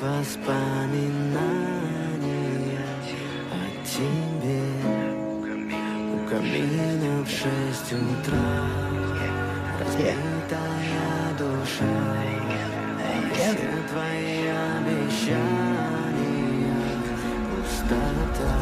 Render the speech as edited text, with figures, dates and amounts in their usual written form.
воспоминания о тебе. У камина в 6 утра разбитая душа. Все твои обещания пустота.